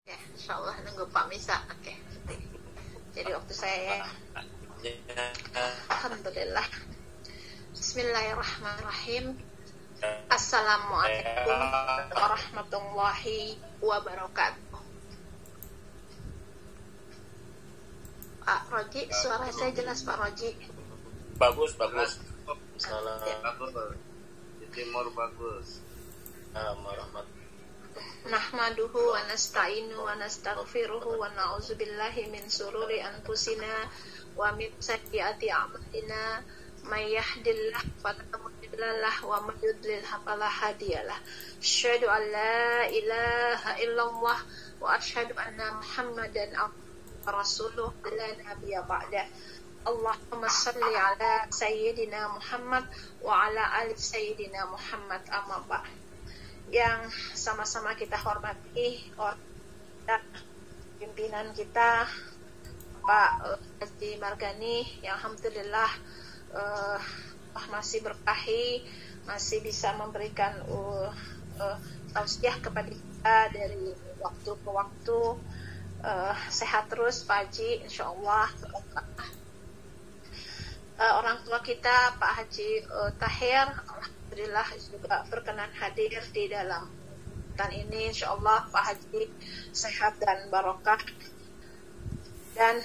Ya, insya Allah nunggu Pak Misa. Oke. Jadi waktu saya ya. Alhamdulillah. Bismillahirrahmanirrahim. Assalamualaikum warahmatullahi wabarakatuh. Pak Roji, suara saya jelas Pak Roji? Bagus. Salam. Bagus. Di timur bagus. Assalamualaikum. Nahmaduhu wa nasta'inu wa nastaghfiruhu wa na'udzubillahi min sururi anfusina wa min sayyiati a'malina may yahdihillahu fala mudilla lahu wa may yudlil fala hadiyalah. Asyhadu an la ilaha illallah wa asyhadu anna Muhammadan abduhu wa rasuluhu la nabiyya ba'da. Allahumma salli ala sayyidina Muhammad wa ala ali sayyidina Muhammad, amma ba'd. Yang sama-sama kita hormati pimpinan kita Pak Haji Margani, yang alhamdulillah masih berkahi, masih bisa memberikan tausiah kepada kita dari waktu ke waktu. Sehat terus Pak Haji, insyaallah. Orang tua kita Pak Haji Tahir alhamdulillah juga berkenan hadir di dalam hutan ini. Insyaallah Pak Haji sehat dan barokah. Dan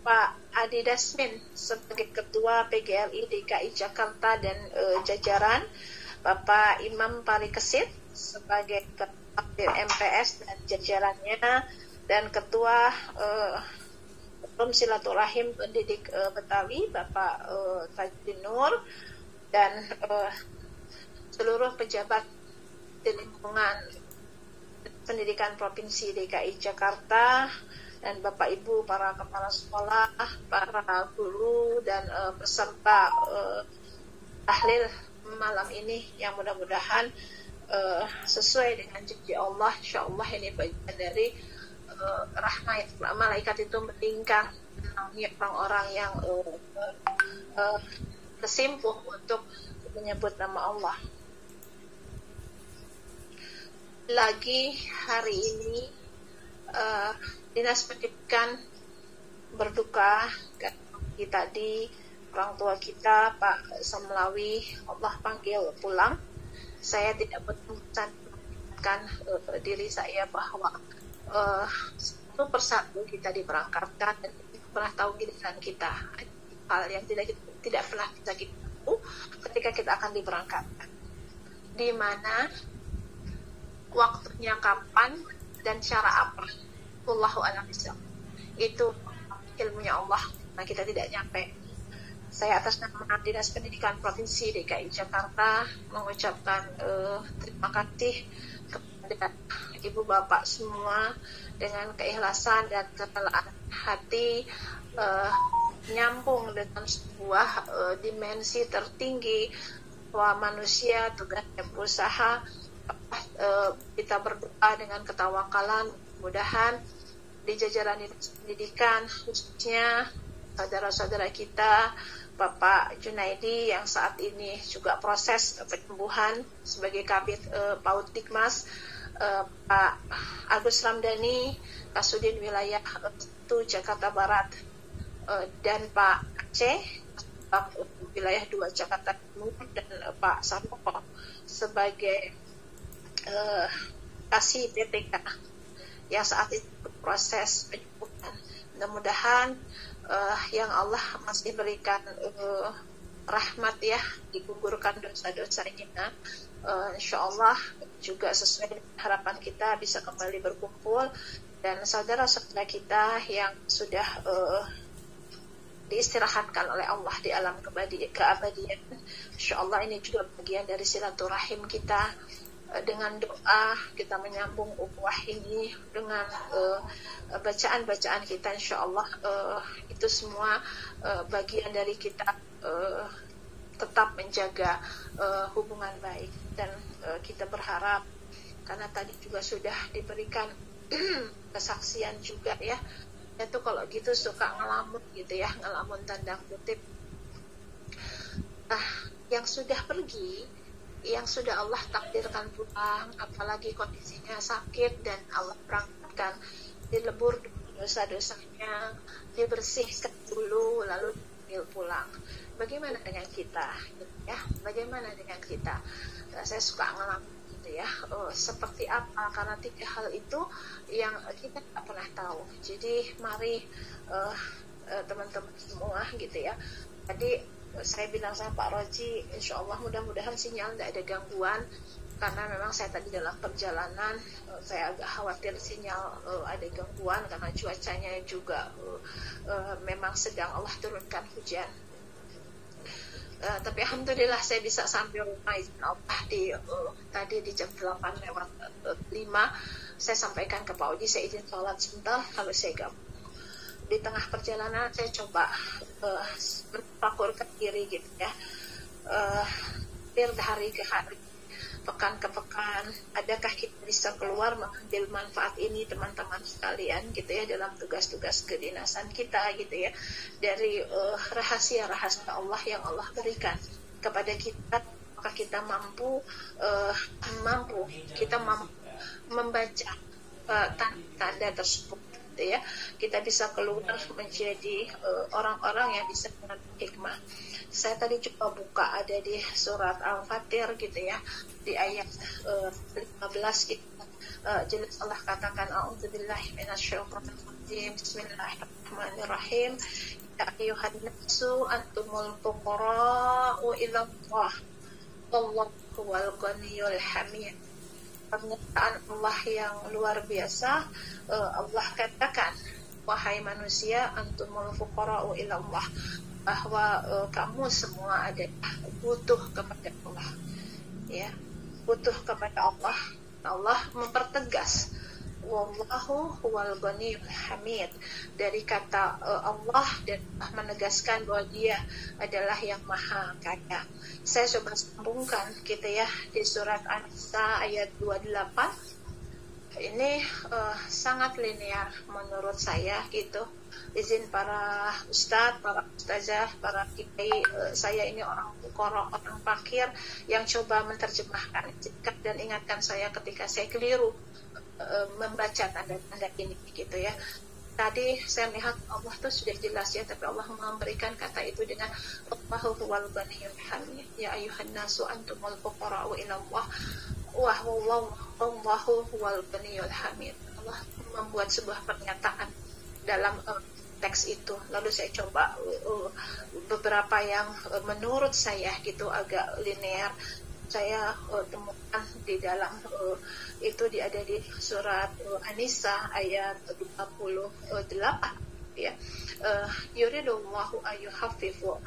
Pak Adi Dasmin sebagai Ketua PGLI DKI Jakarta dan jajaran, Bapak Imam Parikesit sebagai Ketua MPS dan jajarannya, dan Ketua Forum Silaturahim Pendidik Betawi Bapak Tajuddin Nur, dan seluruh pejabat di lingkungan pendidikan Provinsi DKI Jakarta, dan Bapak Ibu para kepala sekolah, para guru, dan peserta tahlil malam ini, yang mudah-mudahan sesuai dengan janji Allah. Insyaallah ini bagian dari rahmat malaikat itu melingkar orang-orang yang kesimpuh untuk menyebut nama Allah. Lagi hari ini Dinas Pendidikan berduka karena tadi orang tua kita Pak Samlawi Allah panggil pulang. Saya tidak menyebutkan diri saya bahwa satu persatu kita diberangkatkan dan kita pernah tahu giliran kita, hal yang tidak pernah kita tahu ketika kita akan diberangkatkan, di mana waktunya kapan dan cara apa, wallahu a'lam bishawab. Itu ilmunya Allah, nah kita tidak nyampe. Saya atas nama Dinas Pendidikan Provinsi DKI Jakarta mengucapkan terima kasih kepada Ibu Bapak semua dengan keikhlasan dan kerelaan hati, nyambung dengan sebuah dimensi tertinggi bahwa manusia tugasnya berusaha. Kita berdoa dengan ketawakalan, mudah-mudahan di jajaran Dinas Pendidikan, khususnya saudara-saudara kita Bapak Junaidi yang saat ini juga proses penyembuhan sebagai Kabid PAUD Dikmas, Pak Agus Ramdhani Kasudin Wilayah 1 Jakarta Barat, dan Pak Aceh Wilayah 2 Jakarta Timur, dan Pak Sampoko sebagai Kasih PPK yang saat ini berproses penyembuhan. Mudah-mudahan yang Allah masih berikan rahmat ya, digugurkan dosa-dosanya. Insyaallah juga sesuai dengan harapan kita bisa kembali berkumpul, dan saudara-saudara kita yang sudah diistirahatkan oleh Allah di alam keabadian. Insyaallah ini juga bagian dari silaturahim kita. Dengan doa kita menyambung ukhuwah ini, dengan bacaan-bacaan kita, insyaallah itu semua bagian dari kita tetap menjaga hubungan baik. Dan kita berharap, karena tadi juga sudah diberikan kesaksian juga ya, itu kalau gitu suka ngelamun gitu ya, ngelamun tanda kutip. Nah, yang sudah pergi yang sudah Allah takdirkan pulang, apalagi kondisinya sakit dan Allah berangkatkan, dilebur dosa-dosanya, dibersihkan dulu lalu dipanggil pulang. Bagaimana dengan kita, ya? Bagaimana dengan kita? Saya suka ngalamin gitu ya. Seperti apa? Karena 3 hal itu yang kita tidak pernah tahu. Jadi mari teman-teman semua gitu ya. Tadi saya bilang sama Pak Roji, insya Allah mudah-mudahan sinyal tidak ada gangguan, karena memang saya tadi dalam perjalanan saya agak khawatir sinyal ada gangguan karena cuacanya juga memang sedang Allah turunkan hujan. Tapi alhamdulillah saya bisa sampai rumah izin Allah tadi di jam 8:05 saya sampaikan ke Pak Oji, saya izin sholat sebentar kalau saya gabung. Di tengah perjalanan saya coba mentafakurkan diri gitu ya, dari ke hari, pekan ke pekan, adakah kita bisa keluar mengambil manfaat ini teman-teman sekalian gitu ya, dalam tugas-tugas kedinasan kita gitu ya, dari rahasia-rahasia Allah yang Allah berikan kepada kita. Apakah kita mampu membaca tanda-tanda tersebut gitu ya, kita bisa keluar menjadi orang-orang yang bisa mengambil hikmah. Saya tadi coba buka ada di surat Al-Fatir gitu ya, di ayat 15 gitu. Jelas Allah katakan, a'udzubillahi minasyaitonir rajim, bismillahirrahmanirrahim, ya ayyuhan nasu antumul fuqara'u ila Allah wallahu huwal ghaniyyul hamid. Pernyataan Allah yang luar biasa. Allah katakan, wahai manusia, antumul fuqara'u ila Allah, bahwa kamu semua adalah butuh kepada Allah, ya, butuh kepada Allah. Allah mempertegas, wallahu huwal ghaniyyul hamid, dari kata Allah, dan Allah menegaskan bahwa Dia adalah yang maha kaya. Saya coba sambungkan gitu ya, di surat An-Nisa ayat 28. Ini sangat linear menurut saya gitu. Izin para ustadz, para ustazah, para kiai, saya ini orang fuqara, orang fakir yang coba menerjemahkan dan ingatkan saya ketika saya keliru membaca tanda-tanda ini gitu ya. Tadi saya melihat Allah itu sudah jelas ya, tapi Allah memberikan kata itu dengan Allahu huwal ghaniyyul hamid, ya ayyuhan nasu antumul fuqara'u ila Allah wa wallahu huwal ghaniyyul hamid. Allah membuat sebuah pernyataan dalam teks itu. Lalu saya coba beberapa yang menurut saya gitu agak linear saya temukan di dalam itu ada di surat An-Nisa ayat 28 ya. Yuridullahu ayyuhaffifu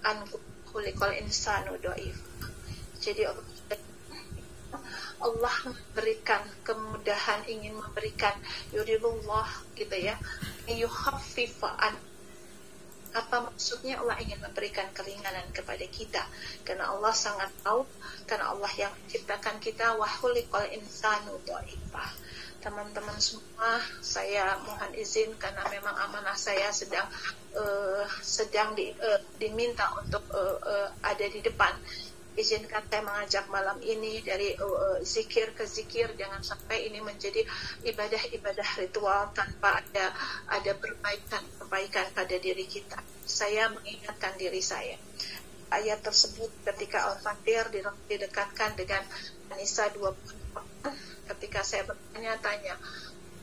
ankum khuliqal insanu dhaif. Jadi Allah memberikan kemudahan, ingin memberikan yuridullah gitu ya, ayyuhaffifu an. Apa maksudnya? Allah ingin memberikan keringanan kepada kita, karena Allah sangat tahu, karena Allah yang menciptakan kita, wa khuliqal insanu dhaifah. Teman-teman semua, saya mohon izin karena memang amanah saya sedang diminta untuk ada di depan. Izinkan saya mengajak malam ini dari zikir ke zikir, jangan sampai ini menjadi ibadah-ibadah ritual tanpa ada perbaikan pada diri kita. Saya mengingatkan diri saya. Ayat tersebut ketika Al-Fatir didekatkan dengan An-Nisa 24, ketika saya bertanya-tanya,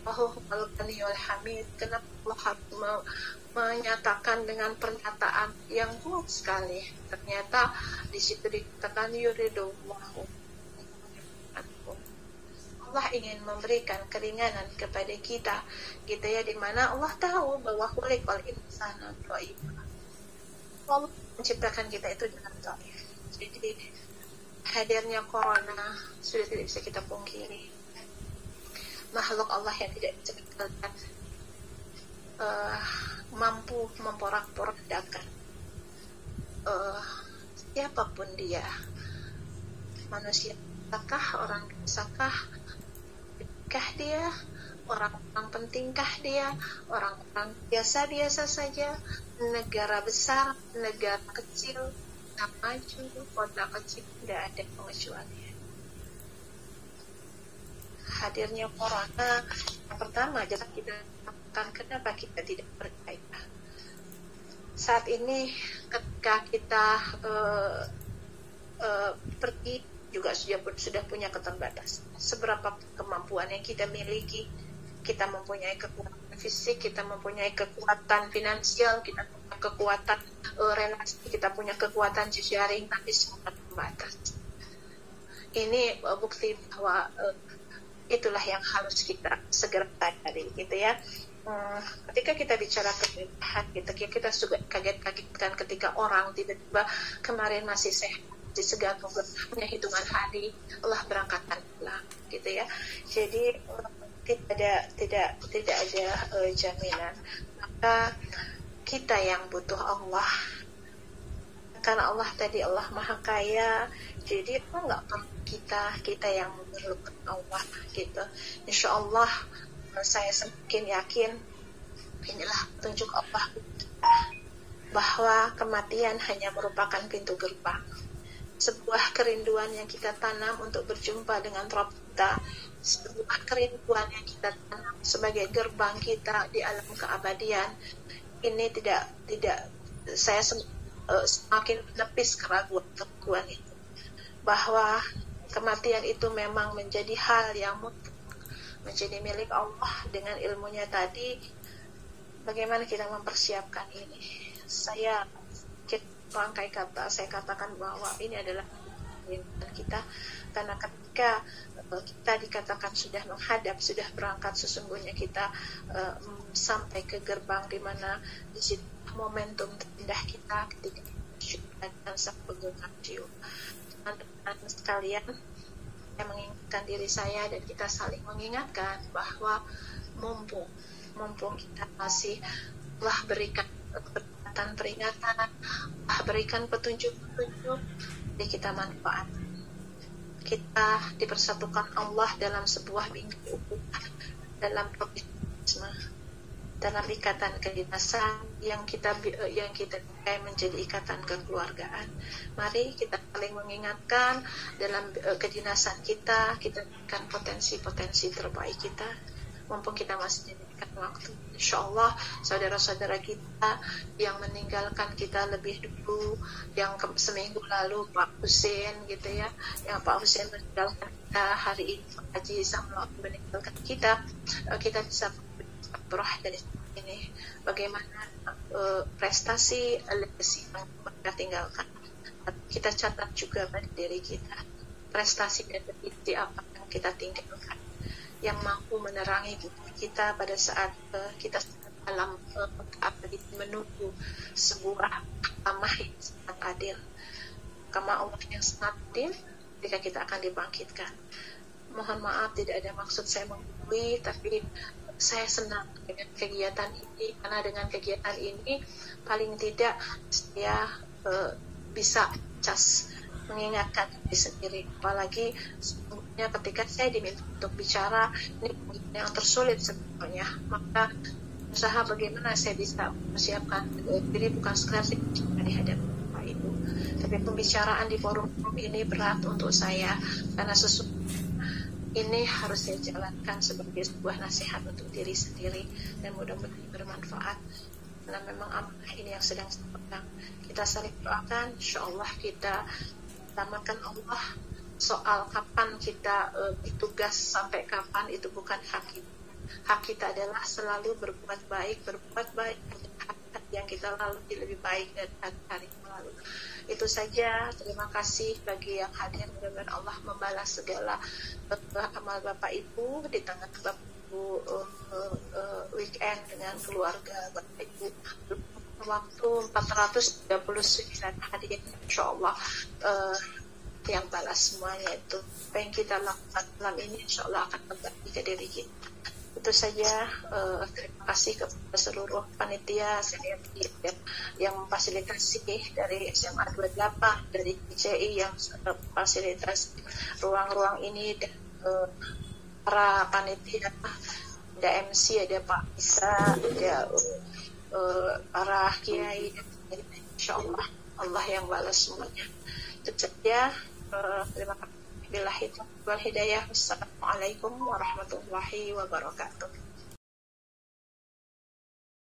Allahu Ghaniyyul Hamid, kenapa Allah harus menyatakan dengan pernyataan yang kuat sekali? Ternyata di situ dikatakan yuridullahu, Allah ingin memberikan keringanan kepada kita gitu ya, di mana Allah tahu bahwa khuliqal insana dhaifah. Allah menciptakan kita itu dengan dhaif. Jadi hadirnya corona sudah tidak bisa kita pungkiri. Makhluk Allah yang tidak bisa kita lihat mampu memporak-porandakan siapapun dia, manusia biasakah, orang biasakah, dia orang-orang pentingkah dia, orang-orang biasa-biasa saja, negara besar, negara kecil, kota maju, kota kecil, tidak ada pengecualian. Hadirnya corona yang pertama adalah kita lakukan kenapa kita tidak bergairah. Saat ini ketika kita pergi juga sudah punya keterbatasan. Seberapa kemampuan yang kita miliki, kita mempunyai kekuatan fisik, kita mempunyai kekuatan finansial, kita punya kekuatan relasi, kita punya kekuatan jejaring, tapi semua terbatas. Ini bukti bahwa itulah yang harus kita segera sadari, gitu ya. Ketika kita bicara keberkahan, kita juga kaget-kagetkan ketika orang tiba-tiba kemarin masih sehat, segar hanya hitungan hari Allah berangkatkan pulang, gitu ya. Jadi tidak ada jaminan. Maka kita yang butuh Allah, karena Allah tadi Allah Maha Kaya, jadi nggak perlu kita yang memerlukan Allah, gitu. Insya Allah saya semakin yakin inilah petunjuk Allah bahwa kematian hanya merupakan pintu gerbang, sebuah kerinduan yang kita tanam untuk berjumpa dengan Rabb kita, sebuah kerinduan yang kita tanam sebagai gerbang kita di alam keabadian. Ini tidak saya semakin menepis keraguan itu, bahwa kematian itu memang menjadi hal yang mutlak, menjadi milik Allah. Dengan ilmunya tadi, bagaimana kita mempersiapkan ini? Saya rangkai kata, saya katakan bahwa ini adalah kita, karena ketika kita dikatakan sudah menghadap, sudah berangkat, sesungguhnya kita sampai ke gerbang di mana di situ momentum terindah kita ketika kita sang pegang jiwa. Teman-teman sekalian, saya mengingatkan diri saya dan kita saling mengingatkan bahwa mumpung kita masih telah berikan peringatan, berikan petunjuk-petunjuk, jadi kita manfaat. Kita dipersatukan Allah dalam sebuah bingkai ukhuwah, dalam profesionalisme, dalam ikatan kedinasan yang kita pakai menjadi ikatan kekeluargaan. Mari kita saling mengingatkan dalam kedinasan kita berikan potensi-potensi terbaik kita, mumpung kita masih diberikan waktu. Insyaallah saudara-saudara kita yang meninggalkan kita lebih dulu, yang seminggu lalu Pak Husin, gitu ya, yang Pak Husin meninggalkan kita hari ini, Pak Haji Samla meninggalkan kita bisa berah dari ini. Bagaimana prestasi legacy yang mereka tinggalkan, kita catat juga pada diri kita, prestasi dan legacy apa yang kita tinggalkan, yang mampu menerangi kita pada saat kita dalam menunggu sebuah kamah yang sangat adil, kamah Allah yang sangat adil ketika kita akan dibangkitkan. Mohon maaf, tidak ada maksud saya menggurui, tapi saya senang dengan kegiatan ini, karena dengan kegiatan ini paling tidak saya bisa mengingatkan diri sendiri. Apalagi sebelumnya ketika saya diminta untuk bicara, ini yang tersulit sebenarnya, maka usaha bagaimana saya bisa mempersiapkan diri, bukan sekedar di hadapan Bapak Ibu, tapi pembicaraan di forum ini berat untuk saya, karena sesungguhnya ini harus saya jalankan sebagai sebuah nasihat untuk diri sendiri, dan mudah-mudahan bermanfaat, karena memang amanah ini yang sedang saya pegang. Kita saling doakan, insyaallah kita utamakan Allah. Soal kapan kita bertugas, sampai kapan, itu bukan hak kita. Hak kita adalah selalu berbuat baik yang kita lalui lebih baik dari hari yang lalu. Itu saja. Terima kasih bagi yang hadir. Mudah-mudahan Allah membalas segala amal Bapak Ibu di tengah Bapak Ibu weekend dengan keluarga Bapak Ibu. Waktu 439 hari, insyaallah yang balas semuanya itu. Apa yang kita lakukan malam ini insyaallah akan kembali ke diri kita. Itu saja. Terima kasih kepada seluruh panitia saya yang memfasilitasi, dari SMA 28, dari ICI yang fasilitas ruang-ruang ini, dan para panitia, ada MC, ada Pak Isa, ada para kiai, insyaallah Allah yang balas semuanya. Itu saja. Terima kasih. Billahi taufiq wal hidayah. Wassalamualaikum warahmatullahi wabarakatuh.